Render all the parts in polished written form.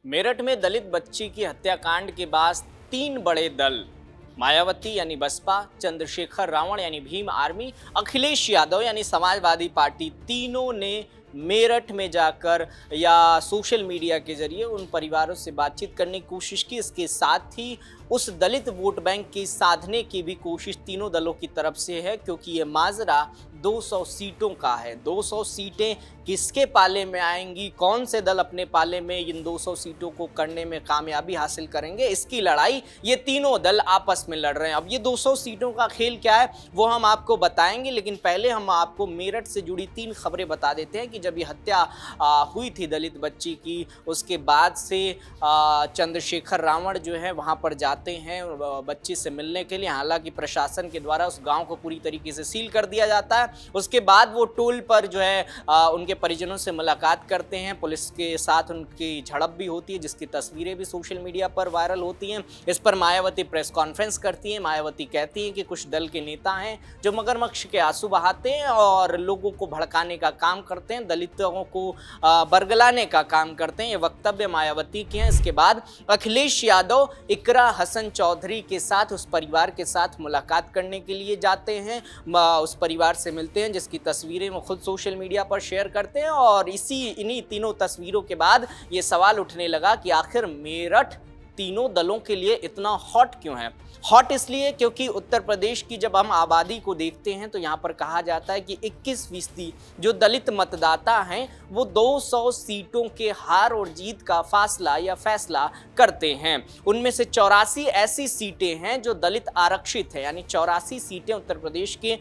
मेरठ में दलित बच्ची की हत्याकांड के बाद तीन बड़े दल मायावती यानी बसपा, चंद्रशेखर रावण यानी भीम आर्मी, अखिलेश यादव यानी समाजवादी पार्टी, तीनों ने मेरठ में जाकर या सोशल मीडिया के जरिए उन परिवारों से बातचीत करने की कोशिश की। इसके साथ ही उस दलित वोट बैंक की साधने की भी कोशिश तीनों दलों की तरफ से है, क्योंकि ये माजरा 200 सीटों का है। 200 सीटें किसके पाले में आएंगी, कौन से दल अपने पाले में इन 200 सीटों को करने में कामयाबी हासिल करेंगे, इसकी लड़ाई ये तीनों दल आपस में लड़ रहे हैं। अब ये 200 सीटों का खेल क्या है वो हम आपको बताएंगे, लेकिन पहले हम आपको मेरठ से जुड़ी 3 खबरें बता देते हैं कि जब ये हत्या हुई थी दलित बच्ची की, उसके बाद से चंद्रशेखर रावण जो है वहाँ पर जाते हैं बच्ची से मिलने के लिए। हालांकि प्रशासन के द्वारा उस गांव को पूरी तरीके से सील कर दिया जाता है। उसके बाद वो टोल पर जो है उनके परिजनों से मुलाकात करते हैं। पुलिस के साथ उनकी झड़प भी होती है, जिसकी तस्वीरें भी सोशल मीडिया पर वायरल होती हैं। इस पर मायावती प्रेस कॉन्फ्रेंस करती हैं। मायावती कहती हैं कि कुछ दल के नेता हैं जो मगरमच्छ के आंसू बहाते हैं और लोगों को भड़काने का काम करते हैं, दलितों को बरगलाने का काम करते हैं। ये वक्तव्य मायावती के हैं। इसके बाद अखिलेश यादव इकरा हसन चौधरी के साथ, उस परिवार के साथ मुलाकात करने के लिए जाते हैं। उस परिवार से मिलते हैं, जिसकी तस्वीरें वो खुद सोशल मीडिया पर शेयर करते हैं। और इन्हीं तीनों तस्वीरों के बाद ये सवाल उठने लगा कि आखिर मेरठ तीनों दलों के लिए इतना हॉट क्यों है। हॉट इसलिए क्योंकि उत्तर प्रदेश की जब हम आबादी को देखते हैं तो यहाँ पर कहा जाता है कि 21% जो दलित मतदाता हैं वो 200 सीटों के हार और जीत का फासला या फैसला करते हैं। उनमें से 84 ऐसी सीटें हैं जो दलित आरक्षित है, यानी 84 सीटें उत्तर प्रदेश के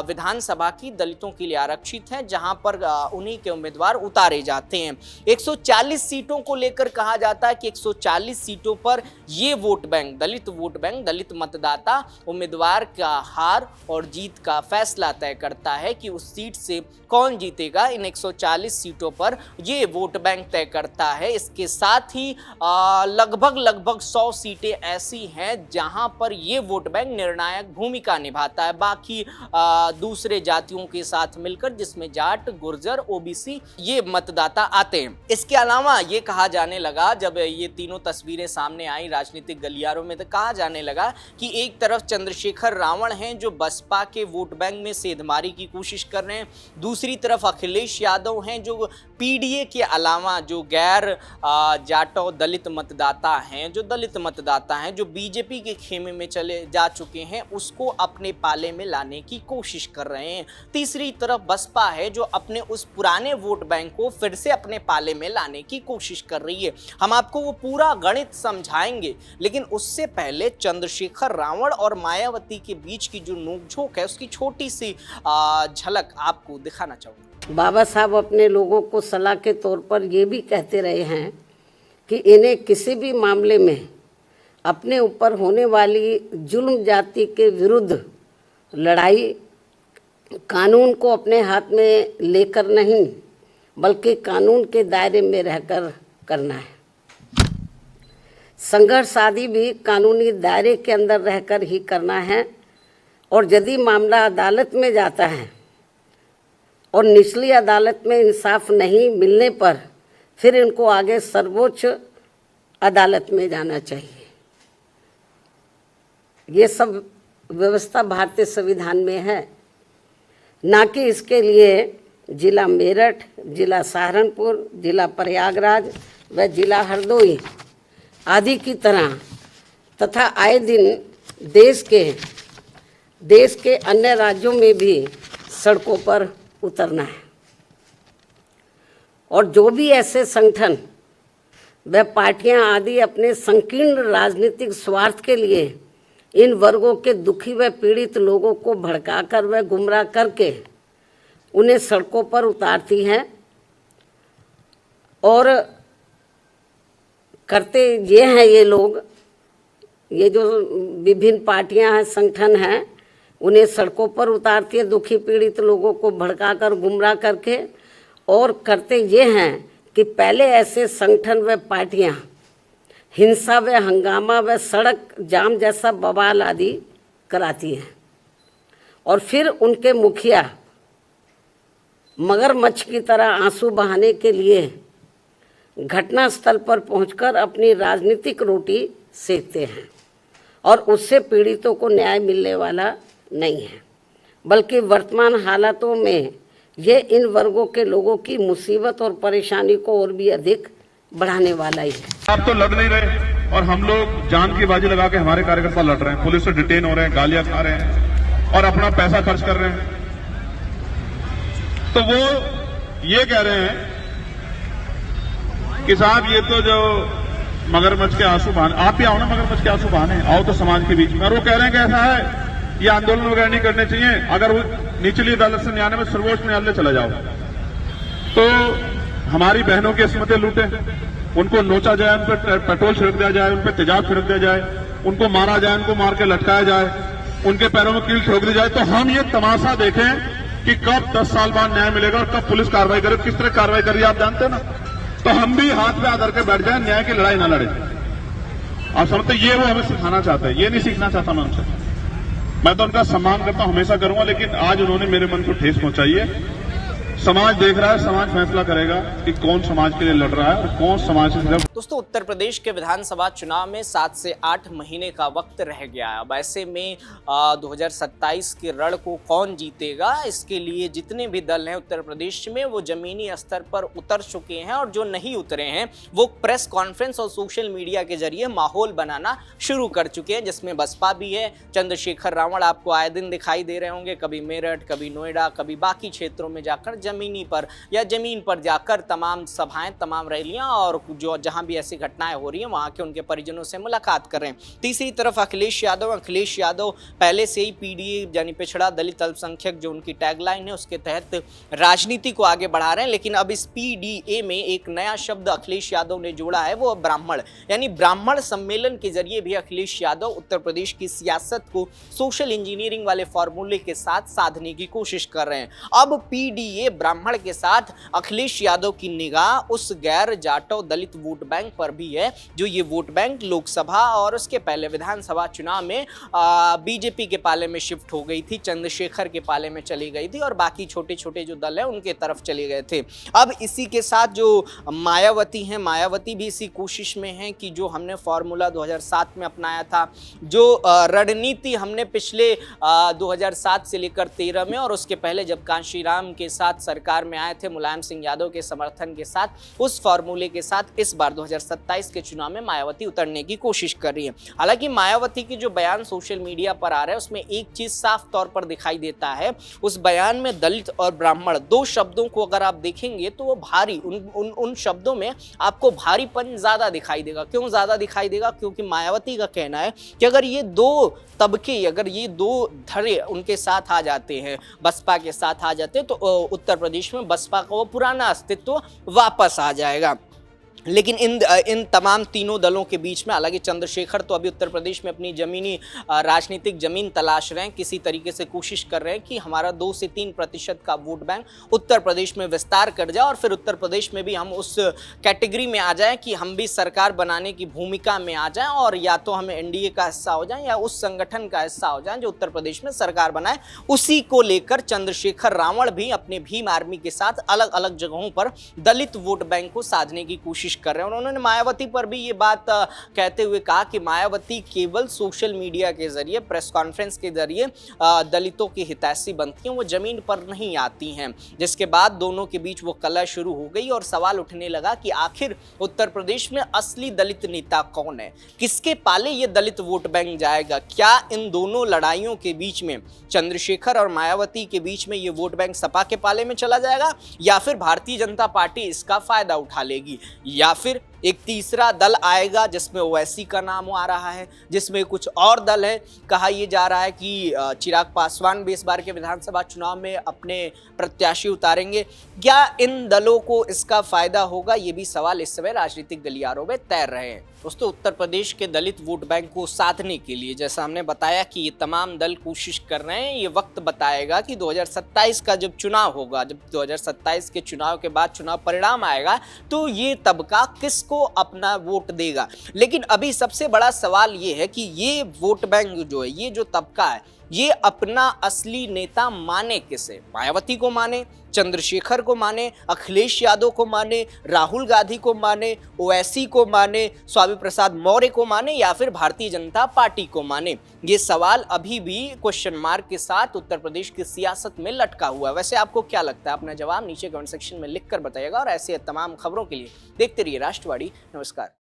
विधानसभा की दलितों के लिए आरक्षित हैं, जहां पर उन्हीं के उम्मीदवार उतारे जाते हैं। 140 सीटों को लेकर कहा जाता है कि 140 सीटों पर ये वोट बैंक, दलित वोट बैंक, दलित मतदाता उम्मीदवार का हार और जीत का फैसला तय करता है कि उस सीट से कौन जीतेगा। इन 140 सीटों पर ये वोट बैंक तय करता है। इसके साथ ही लगभग 100 सीटें ऐसी हैं जहां पर ये वोट बैंक निर्णायक भूमिका निभाता है, बाकी दूसरे जातियों के साथ मिलकर, जिसमें जाट, गुर्जर, ओबीसी ये मतदाता आते हैं। इसके अलावा ये कहा जाने लगा, जब ये तीनों तस्वीरें सामने आई राजनीतिक गलियारों में, तो कहा जाने लगा कि एक तरफ चंद्रशेखर रावण हैं जो बसपा के वोट बैंक में सेंधमारी की कोशिश कर रहे हैं, दूसरी तरफ अखिलेश यादव हैं जो पीडीए के अलावा जो गैर जाटो दलित मतदाता हैं, जो दलित मतदाता हैं जो बीजेपी के खेमे में चले जा चुके हैं, उसको अपने पाले में लाने की कोशिश कर रहे हैं। तीसरी तरफ बसपा है जो अपने उस पुराने वोट बैंक को फिर से अपने पाले में लाने की कोशिश कर रही है। हम आपको वो पूरा गणित समझाएंगे, लेकिन उससे पहले चंद्रशेखर रावण और मायावती के बीच की जो नोकझोंक है उसकी छोटी सी झलक आपको दिखाना चाहूँगा। बाबा साहब अपने लोगों को सलाह के तौर पर ये भी कहते रहे हैं कि इन्हें किसी भी मामले में अपने ऊपर होने वाली जुल्म जाति के विरुद्ध लड़ाई कानून को अपने हाथ में लेकर नहीं, बल्कि कानून के दायरे में रहकर करना है। संघर्ष आदि भी कानूनी दायरे के अंदर रहकर ही करना है। और यदि मामला अदालत में जाता है और निचली अदालत में इंसाफ नहीं मिलने पर फिर इनको आगे सर्वोच्च अदालत में जाना चाहिए। ये सब व्यवस्था भारतीय संविधान में है, ना कि इसके लिए जिला मेरठ, जिला सहारनपुर, जिला प्रयागराज व जिला हरदोई आदि की तरह तथा आए दिन देश के अन्य राज्यों में भी सड़कों पर उतरना है। और जो भी ऐसे संगठन व पार्टियां आदि अपने संकीर्ण राजनीतिक स्वार्थ के लिए इन वर्गों के दुखी व पीड़ित लोगों को भड़काकर व गुमराह करके उन्हें सड़कों पर उतारती हैं और करते ये हैं, ये लोग, ये जो विभिन्न पार्टियां हैं, संगठन हैं, उन्हें सड़कों पर उतारती है दुखी पीड़ित लोगों को भड़काकर गुमराह करके। और करते ये हैं कि पहले ऐसे संगठन व पार्टियां हिंसा व हंगामा व सड़क जाम जैसा बवाल आदि कराती हैं और फिर उनके मुखिया मगरमच्छ की तरह आंसू बहाने के लिए घटनास्थल पर पहुंचकर अपनी राजनीतिक रोटी सेकते हैं और उससे पीड़ितों को न्याय मिलने वाला नहीं है, बल्कि वर्तमान हालातों में ये इन वर्गों के लोगों की मुसीबत और परेशानी को और भी अधिक बढ़ाने वाला ही है। आप तो लड़ नहीं रहे और हम लोग जान की बाजी लगा के हमारे कार्यकर्ता लड़ रहे हैं, पुलिस से डिटेन हो रहे हैं, गालियां खा रहे हैं और अपना पैसा खर्च कर रहे हैं। तो वो ये कह रहे हैं कि साहब ये तो जो मगरमच्छ के आंसू बहाने, आप भी आओ ना मगरमच्छ के आंसू बहाने, आओ तो समाज के बीच में। और वो कह रहे हैं कि ऐसा है, ये आंदोलन वगैरह नहीं करने चाहिए, अगर वो निचली अदालत से न्यायालय में सर्वोच्च न्यायालय चला जाओ। तो हमारी बहनों की अस्मतें लूटे, उनको नोचा जाए, उन पर पेट्रोल छिड़क दिया जाए, उन पर तेजाब छिड़क दिया जाए, उनको मारा जाए, उनको मार के लटकाया जाए, उनके पैरों में कील ठोक दी जाए, तो हम ये तमाशा देखें कि कब 10 साल बाद न्याय मिलेगा और कब पुलिस कार्रवाई करे। किस तरह कार्रवाई करिए आप जानते हैं ना। तो हम भी हाथ पे आधर के बैठ जाए, न्याय की लड़ाई ना लड़े। आप समझते, ये वो हमें सिखाना चाहते हैं, ये नहीं सीखना चाहता मैं उनसे। मैं तो उनका सम्मान करता हूं, हमेशा करूंगा, लेकिन आज उन्होंने मेरे मन को ठेस पहुंचाई है। समाज देख रहा है, समाज फैसला करेगा कि कौन समाज के लिए लड़ रहा है और कौन समाज से। दोस्तों, उत्तर प्रदेश के विधानसभा चुनाव में 7 से 8 महीने का वक्त रह गया है। अब ऐसे में 2027 के रण को कौन जीतेगा, इसके लिए जितने भी दल हैं उत्तर प्रदेश में वो जमीनी स्तर पर उतर चुके हैं, और जो नहीं उतरे हैं वो प्रेस कॉन्फ्रेंस और सोशल मीडिया के जरिए माहौल बनाना शुरू कर चुके हैं, जिसमें बसपा भी है। चंद्रशेखर रावण आपको आए दिन दिखाई दे रहे होंगे, कभी मेरठ, कभी नोएडा, कभी बाकी क्षेत्रों में जाकर जमीनी पर या जमीन पर जाकर तमाम सभाएं, तमाम रैलियां और जो जहां भी ऐसी घटनाएं हो रही हैं वहां के उनके परिजनों से मुलाकात कर रहे हैं। तीसरी तरफ अखिलेश यादव पहले से ही पीडीए यानी पिछड़ा दलित अल्पसंख्यक जो उनकी टैगलाइन है उसके तहत राजनीति को आगे बढ़ा रहे हैं। लेकिन अब इस पीडीए में एक नया शब्द अखिलेश यादव ने जोड़ा है, वो ब्राह्मण, यानी ब्राह्मण सम्मेलन के जरिए भी अखिलेश यादव उत्तर प्रदेश की सियासत को सोशल इंजीनियरिंग वाले फॉर्मूले के साथ साधने की कोशिश कर रहे हैं। अब पीडीए ब्राह्मण के साथ अखिलेश यादव की निगाह उस गैर जाटव दलित वोट बैंक पर भी है, जो ये वोट बैंक लोकसभा और उसके पहले विधानसभा चुनाव में बीजेपी के पाले में शिफ्ट हो गई थी, चंद्रशेखर के पाले में चली गई थी और बाकी छोटे छोटे जो दल है उनके तरफ चले गए थे। अब इसी के साथ जो मायावती हैं, मायावती भी इसी कोशिश में है कि जो हमने फॉर्मूला 2007 में अपनाया था, जो रणनीति हमने पिछले 2007 से लेकर 13 में और उसके पहले जब कांशीराम के साथ सरकार में आए थे मुलायम सिंह यादव के समर्थन के साथ, उस फॉर्मूले के साथ इस बार 2027 के चुनाव में मायावती उतरने की कोशिश कर रही है। हालांकि मायावती की जो बयान सोशल मीडिया पर आ रहा है उसमें एक चीज साफ तौर पर दिखाई देता है, उस बयान में दलित और ब्राह्मण दो शब्दों को अगर आप देखेंगे तो वो भारी उन शब्दों में आपको भारीपन ज्यादा दिखाई देगा। क्यों ज्यादा दिखाई देगा? क्योंकि मायावती का कहना है कि अगर ये दो तबके, अगर ये दो धड़े उनके साथ आ जाते हैं, बसपा के साथ आ जाते हैं, तो उत्तर प्रदेश में बसपा का वो पुराना अस्तित्व वापस आ जाएगा। लेकिन इन तमाम तीनों दलों के बीच में, हालांकि चंद्रशेखर तो अभी उत्तर प्रदेश में अपनी जमीनी राजनीतिक जमीन तलाश रहे हैं, किसी तरीके से कोशिश कर रहे हैं कि हमारा 2 से 3% का वोट बैंक उत्तर प्रदेश में विस्तार कर जाए और फिर उत्तर प्रदेश में भी हम उस कैटेगरी में आ जाएं कि हम भी सरकार बनाने की भूमिका में आ जाएं और या तो हम एनडीए का हिस्सा हो जाएं या उस संगठन का हिस्सा हो जाएं जो उत्तर प्रदेश में सरकार बनाए। उसी को लेकर चंद्रशेखर रावण भी अपने भीम आर्मी के साथ अलग अलग जगहों पर दलित वोट बैंक को साधने की कोशिश कर रहे हैं। और उन्होंने मायावती पर भी ये बात कहते हुए कहा कि मायावती केवल सोशल मीडिया के जरिए, प्रेस कॉन्फ्रेंस के जरिए दलितों की हितैषी बनती हैं, वो जमीन पर नहीं आती हैं। जिसके बाद दोनों के बीच वो कलह शुरू हो गई और सवाल उठने लगा कि आखिर उत्तर प्रदेश में असली दलित नेता कौन है, किसके पाले ये दलित वोट बैंक जाएगा? क्या इन दोनों लड़ाइयों के बीच में, चंद्रशेखर और मायावती के बीच में ये वोट बैंक सपा के पाले में चला जाएगा या फिर भारतीय जनता पार्टी इसका फायदा उठा लेगी, या फिर एक तीसरा दल आएगा जिसमें ओवैसी का नाम आ रहा है, जिसमें कुछ और दल है। कहा यह जा रहा है कि चिराग पासवान भी इस बार के विधानसभा चुनाव में अपने प्रत्याशी उतारेंगे। क्या इन दलों को इसका फायदा होगा? ये भी सवाल इस समय राजनीतिक गलियारों में तैर रहे हैं। दोस्तों, उत्तर प्रदेश के दलित वोट बैंक को साधने के लिए, जैसा हमने बताया कि ये तमाम दल कोशिश कर रहे हैं, ये वक्त बताएगा कि 2027 का जब चुनाव होगा, जब 2027 के चुनाव के बाद चुनाव परिणाम आएगा तो ये तबका किसको अपना वोट देगा। लेकिन अभी सबसे बड़ा सवाल ये है कि ये वोट बैंक जो है, ये जो तबका है, ये अपना असली नेता माने किसे? मायावती को माने, चंद्रशेखर को माने, अखिलेश यादव को माने, राहुल गांधी को माने, ओवैसी को माने, स्वामी प्रसाद मौर्य को माने या फिर भारतीय जनता पार्टी को माने? ये सवाल अभी भी क्वेश्चन मार्क के साथ उत्तर प्रदेश की सियासत में लटका हुआ है। वैसे आपको क्या लगता है? अपना जवाब नीचे कमेंट सेक्शन में लिखकर बताइएगा और ऐसे तमाम खबरों के लिए देखते रहिए राष्ट्रवादी। नमस्कार।